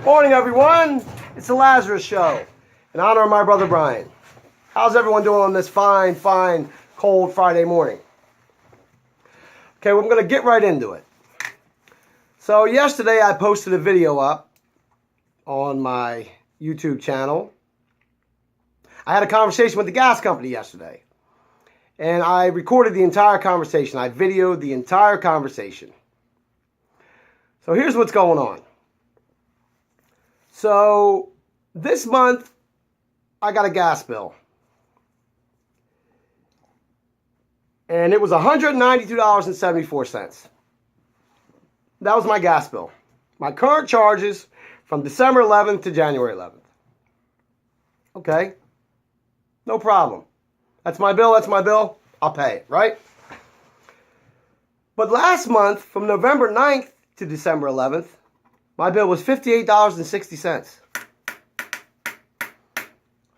Morning, everyone. It's the Lazarus Show in honor of my brother Brian. How's everyone doing on this fine, cold Friday morning? Okay, well, I'm going to get right into it. So yesterday I posted a video up on my YouTube channel. I had a conversation with the gas company yesterday. And I recorded the entire conversation. I videoed the entire conversation. So here's what's going on. So this month, I got a gas bill. And it was $192.74. That was my gas bill. My current charges from December 11th to January 11th. Okay. No problem. That's my bill. I'll pay it, right? But last month, from November 9th to December 11th, my bill was $58.60.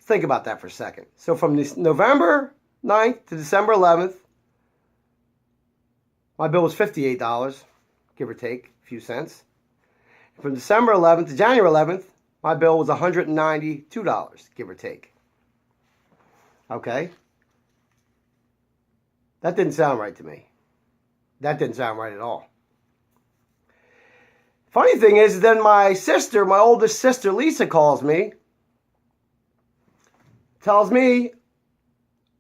Think about that for a second. So from this November 9th to December 11th, my bill was $58, give or take a few cents. From December 11th to January 11th, my bill was $192, give or take. Okay? That didn't sound right to me. That didn't sound right at all. Funny thing is, then my sister, my oldest sister, Lisa, calls me, tells me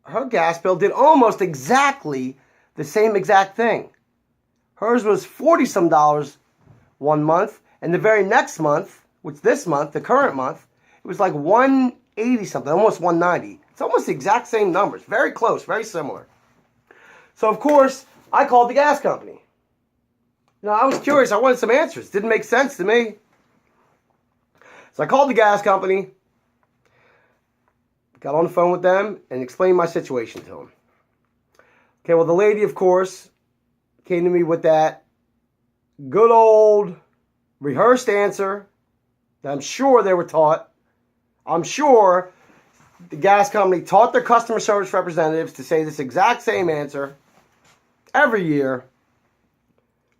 her gas bill did almost exactly the same exact thing. Hers was $40-some one month, and the very next month, which this month, the current month, it was like $180-something, almost $190. It's almost the exact same numbers. Very close, very similar. So, of course, I called the gas company. You know, I was curious. I wanted some answers. Didn't make sense to me. So I called the gas company, got on the phone with them, and explained my situation to them. Okay, well, the lady, of course, came to me with that good old rehearsed answer that I'm sure they were taught. I'm sure the gas company taught their customer service representatives to say this exact same answer every year.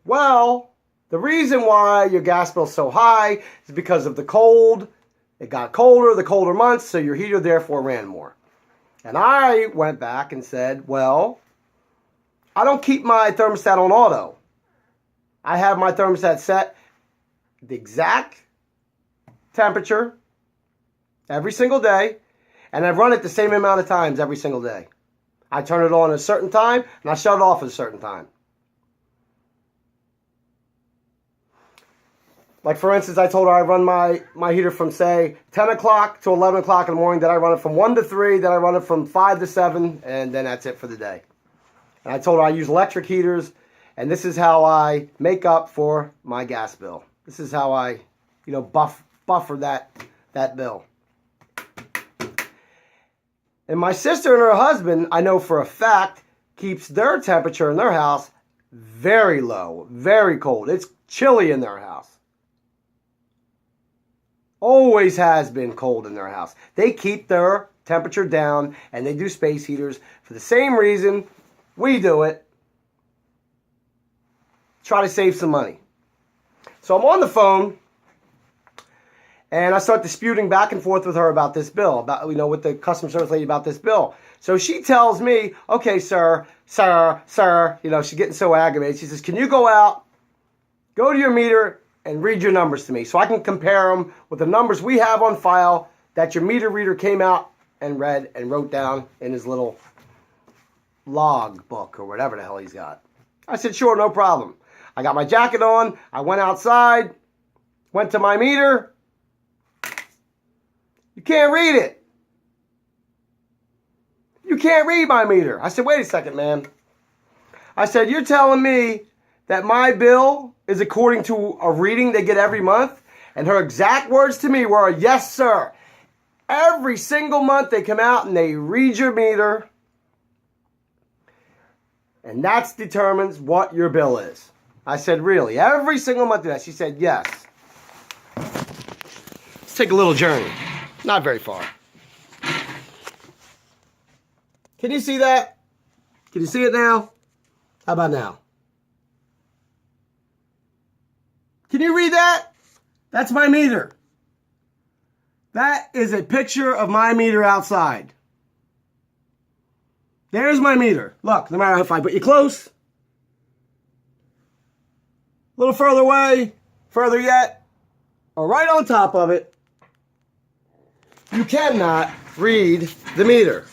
Well, the reason why your gas bill's so high is because of the cold. It got colder, the colder months, so your heater therefore ran more. And I went back and said, well, I don't keep my thermostat on auto. I have my thermostat set the exact temperature every single day, and I run it the same amount of times every single day. I turn it on at a certain time, and I shut it off at a certain time. Like, for instance, I told her I run my heater from, say, 10 o'clock to 11 o'clock in the morning. Then I run it from 1 to 3. Then I run it from 5 to 7. And then that's it for the day. And I told her I use electric heaters. And this is how I make up for my gas bill. This is how I, buffer that bill. And my sister and her husband, I know for a fact, keeps their temperature in their house very low, very cold. It's chilly in their house. Always has been cold in their house. They keep their temperature down, and they do space heaters for the same reason we do it. Try to save some money. So I'm on the phone, and I start disputing back and forth with her about this bill, with the customer service lady about this bill. So she tells me, okay, sir, she's getting so aggravated. She says, can you go out, go to your meter, and read your numbers to me so I can compare them with the numbers we have on file that your meter reader came out and read and wrote down in his little log book or whatever the hell he's got. I said, sure, no problem. I got my jacket on. I went outside, went to my meter. You can't read it. You can't read my meter. I said, wait a second, man. I said, you're telling me that my bill is according to a reading they get every month? And her exact words to me were, yes, sir. Every single month they come out and they read your meter. And that determines what your bill is. I said, really? Every single month of that? She said, yes. Let's take a little journey. Not very far. Can you see that? Can you see it now? How about now? Can you read that? That's my meter. That is a picture of my meter outside. There's my meter. Look, no matter if I put you close, a little further away, further yet, or right on top of it, you cannot read the meter.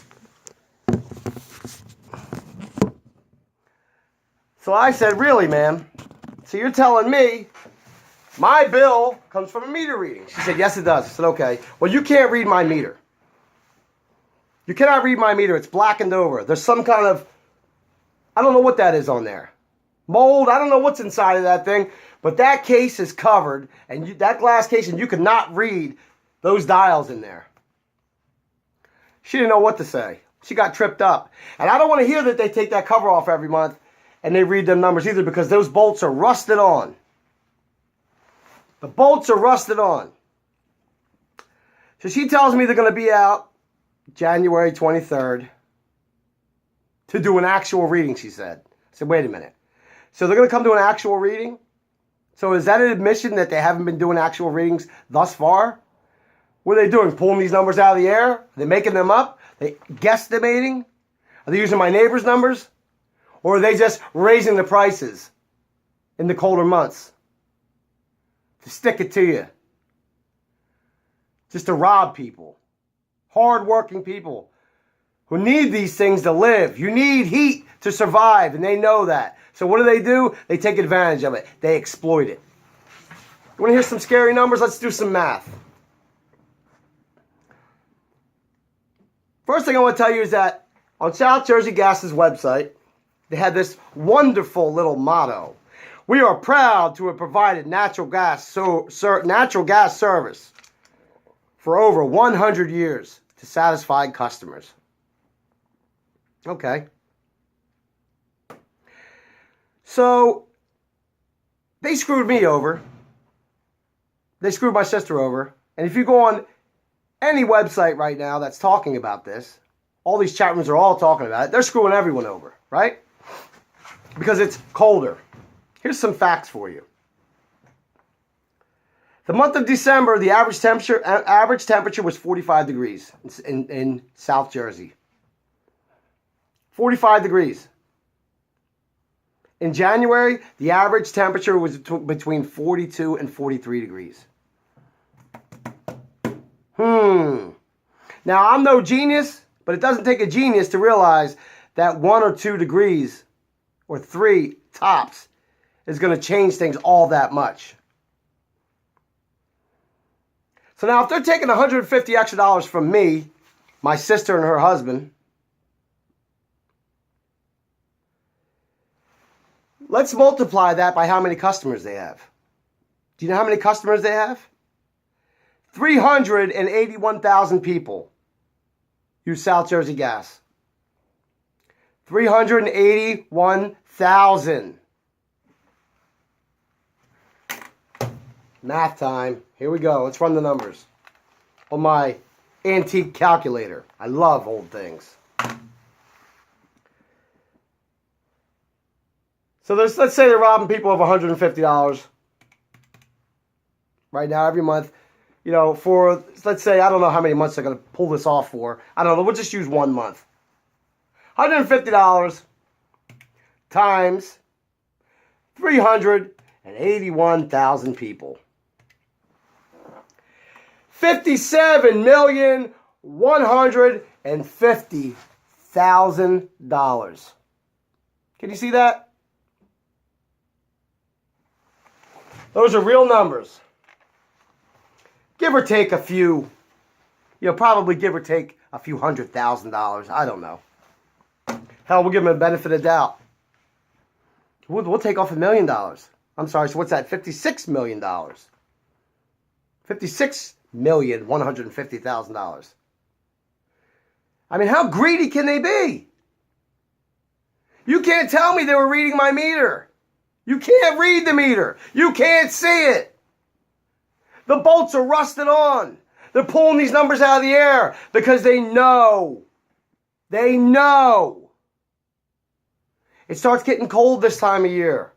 So I said, really, ma'am? So you're telling me my bill comes from a meter reading? She said, yes, it does. I said, okay. Well, you can't read my meter. You cannot read my meter. It's blackened over. There's some kind of, I don't know what that is on there. Mold. I don't know what's inside of that thing. But that case is covered. And that glass case, and you cannot read those dials in there. She didn't know what to say. She got tripped up. And I don't want to hear that they take that cover off every month and they read them numbers either, because those bolts are rusted on. The bolts are rusted on. So she tells me they're going to be out January 23rd to do an actual reading, she said. I said, wait a minute. So they're going to come do an actual reading? So is that an admission that they haven't been doing actual readings thus far? What are they doing? Pulling these numbers out of the air? Are they making them up? Are they guesstimating? Are they using my neighbor's numbers? Or are they just raising the prices in the colder months to stick it to you? Just to rob people. Hard-working people who need these things to live. You need heat to survive, and they know that. So what do? They take advantage of it. They exploit it. You want to hear some scary numbers? Let's do some math. First thing I want to tell you is that on South Jersey Gas's website, they had this wonderful little motto. We are proud to have provided natural gas service for over 100 years to satisfied customers. Okay. So, they screwed me over. They screwed my sister over. And if you go on any website right now that's talking about this, all these chat rooms are all talking about it, they're screwing everyone over, right? Because it's colder. Here's some facts for you. The month of December, the average temperature was 45 degrees in South Jersey. 45 degrees. In January, the average temperature was between 42 and 43 degrees. Now, I'm no genius, but it doesn't take a genius to realize that 1 or 2 degrees, or 3 tops, is going to change things all that much. So now if they're taking $150 extra from me, my sister and her husband, let's multiply that by how many customers they have. Do you know how many customers they have? 381,000 people use South Jersey Gas. 381,000. Math time. Here we go. Let's run the numbers on my antique calculator. I love old things. So let's say they're robbing people of $150 right now every month. You know, for, let's say, I don't know how many months they're going to pull this off for. I don't know. We'll just use 1 month. $150 times 381,000 people. $57,150,000. Can you see that? Those are real numbers. Give or take a few, probably give or take a few $100,000. I don't know. Hell, we'll give them a benefit of doubt. We'll take off $1 million. I'm sorry, so what's that? $56 million. $56,150,000. I mean, how greedy can they be? You can't tell me they were reading my meter. You can't read the meter. You can't see it. The bolts are rusted on. They're pulling these numbers out of the air because they know. They know. It starts getting cold this time of year.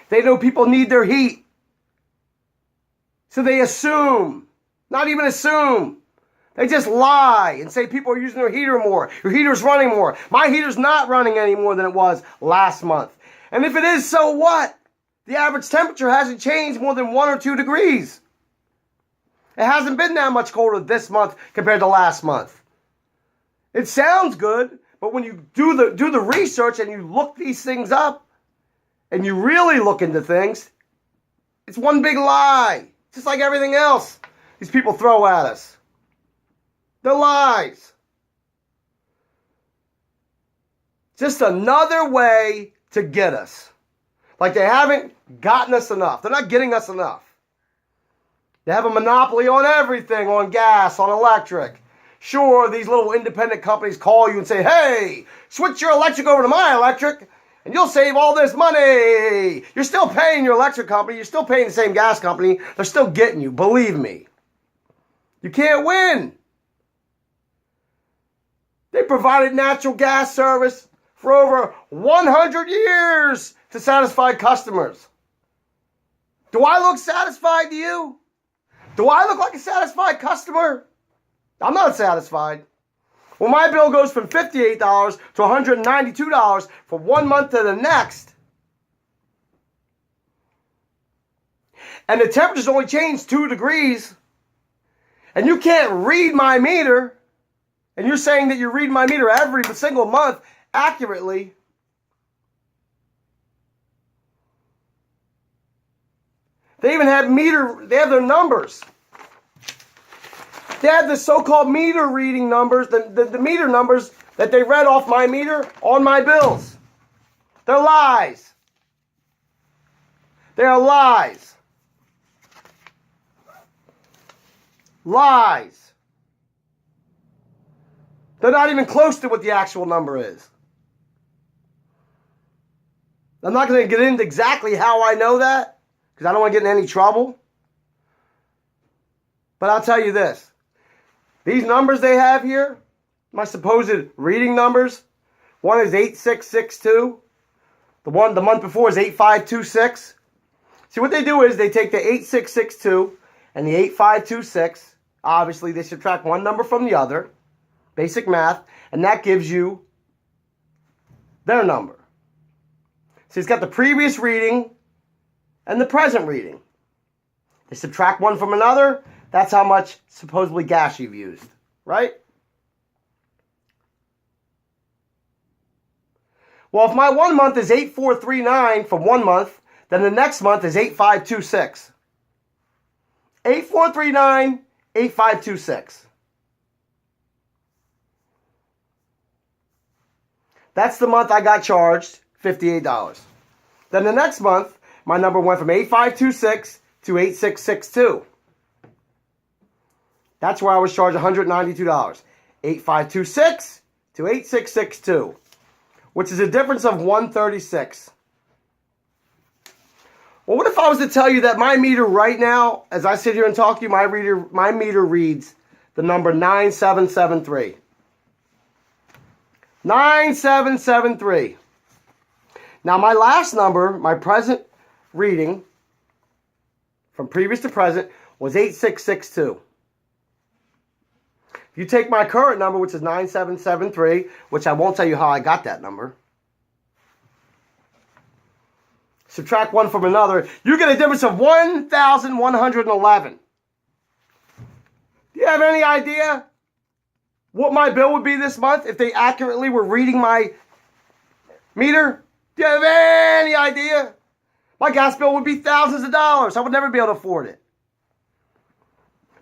They know people need their heat. So they assume, not even assume. They just lie and say people are using their heater more. Your heater's running more. My heater's not running any more than it was last month. And if it is, so what? The average temperature hasn't changed more than 1 or 2 degrees. It hasn't been that much colder this month compared to last month. It sounds good, but when you do the research and you look these things up and you really look into things, it's one big lie. Just like everything else these people throw at us. They're lies. Just another way to get us. Like they haven't gotten us enough. They're not getting us enough. They have a monopoly on everything, on gas, on electric. Sure, these little independent companies call you and say, hey, switch your electric over to my electric, and you'll save all this money. You're still paying your electric company. You're still paying the same gas company. They're still getting you, believe me. You can't win. They provided natural gas service for over 100 years to satisfy customers. Do I look satisfied to you? Do I look like a satisfied customer? I'm not satisfied. Well, my bill goes from $58 to $192 from 1 month to the next. And the temperature's only changed 2 degrees. And you can't read my meter. And you're saying that you read my meter every single month accurately. They even have they have their numbers. They have the so-called meter reading numbers, the meter numbers that they read off my meter on my bills. They're lies. They are lies. Lies. They're not even close to what the actual number is. I'm not going to get into exactly how I know that, because I don't want to get in any trouble. But I'll tell you this. These numbers they have here, my supposed reading numbers, one is 8662. The month before is 8526. See, what they do is they take the 8662 and the 8526. Obviously, they subtract one number from the other. Basic math. And that gives you their number. So it's got the previous reading and the present reading. They subtract one from another. That's how much supposedly gas you've used, right? Well, if my 1 month is 8439 from 1 month, then the next month is 8526. 8439, 8526. That's the month I got charged $58. Then the next month, my number went from 8526 to 8662. That's where I was charged $192. 8526 to 8662, which is a difference of $136. Well, what if I was to tell you that my meter right now, as I sit here and talk to you, my meter reads the number 9773. 9773. Now, my last number, my present reading, from previous to present, was 8662. If you take my current number, which is 9773, which I won't tell you how I got that number, subtract one from another, you get a difference of 1,111. Do you have any idea what my bill would be this month if they accurately were reading my meter? Do you have any idea? My gas bill would be thousands of dollars. I would never be able to afford it.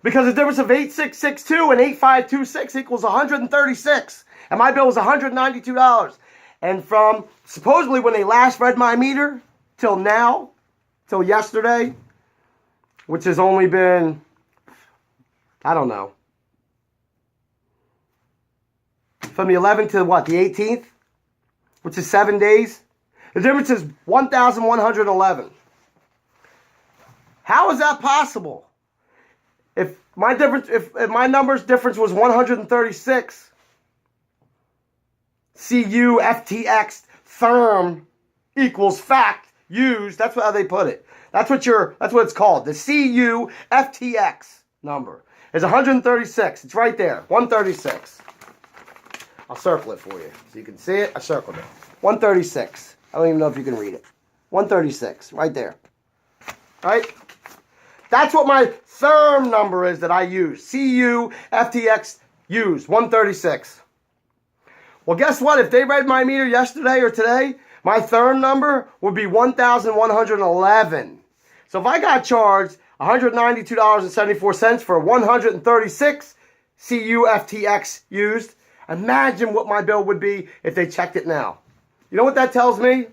Because the difference of 8662 and 8526 equals 136. And my bill was $192. And from supposedly when they last read my meter till now, till yesterday, which has only been, I don't know, from the 11th to what, the 18th, which is 7 days, the difference is 1,111. How is that possible? If my number's difference was 136, CU FTX therm equals fact used. That's how they put it. That's what it's called. The CUFTX number is 136. It's right there. 136. I'll circle it for you so you can see it. I circled it. 136. I don't even know if you can read it. 136. Right there. Right? That's what my therm number is that I use. CUFTX used. 136. Well, guess what? If they read my meter yesterday or today, my therm number would be 1,111. So if I got charged $192.74 for 136 CUFTX used, imagine what my bill would be if they checked it now. You know what that tells me?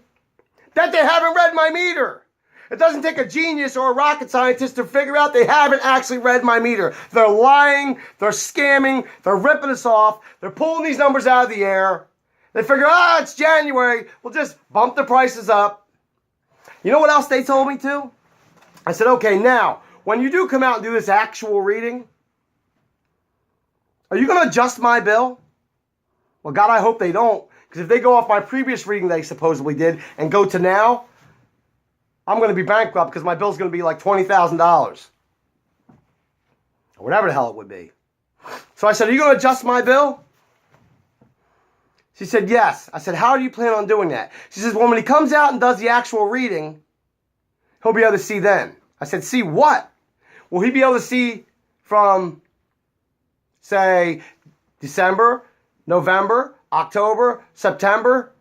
That they haven't read my meter. It doesn't take a genius or a rocket scientist to figure out they haven't actually read my meter. They're lying, they're scamming, they're ripping us off, they're pulling these numbers out of the air. They figure, it's January, we'll just bump the prices up. You know what else they told me to? I said, okay, now, when you do come out and do this actual reading, are you going to adjust my bill? Well, God, I hope they don't, because if they go off my previous reading they supposedly did and go to now, I'm going to be bankrupt because my bill's going to be like $20,000. Or whatever the hell it would be. So I said, are you going to adjust my bill? She said, yes. I said, how do you plan on doing that? She says, well, when he comes out and does the actual reading, he'll be able to see then. I said, see what? Will he be able to see from, say, December, November, October, September,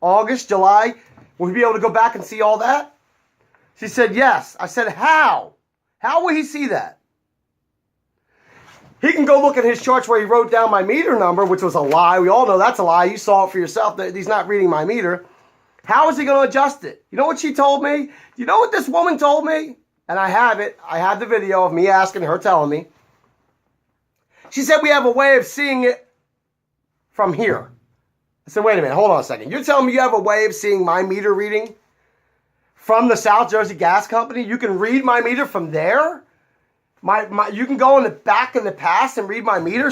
August, July? Will he be able to go back and see all that? She said, yes. I said, how? How will he see that? He can go look at his charts where he wrote down my meter number, which was a lie. We all know that's a lie. You saw it for yourself that he's not reading my meter. How is he going to adjust it? You know what she told me? You know what this woman told me? And I have it. I have the video of me asking her, telling me. She said we have a way of seeing it from here. I said, wait a minute, hold on a second. You're telling me you have a way of seeing my meter reading from the South Jersey Gas Company? You can read my meter from there? You can go in the back in the past and read my meter?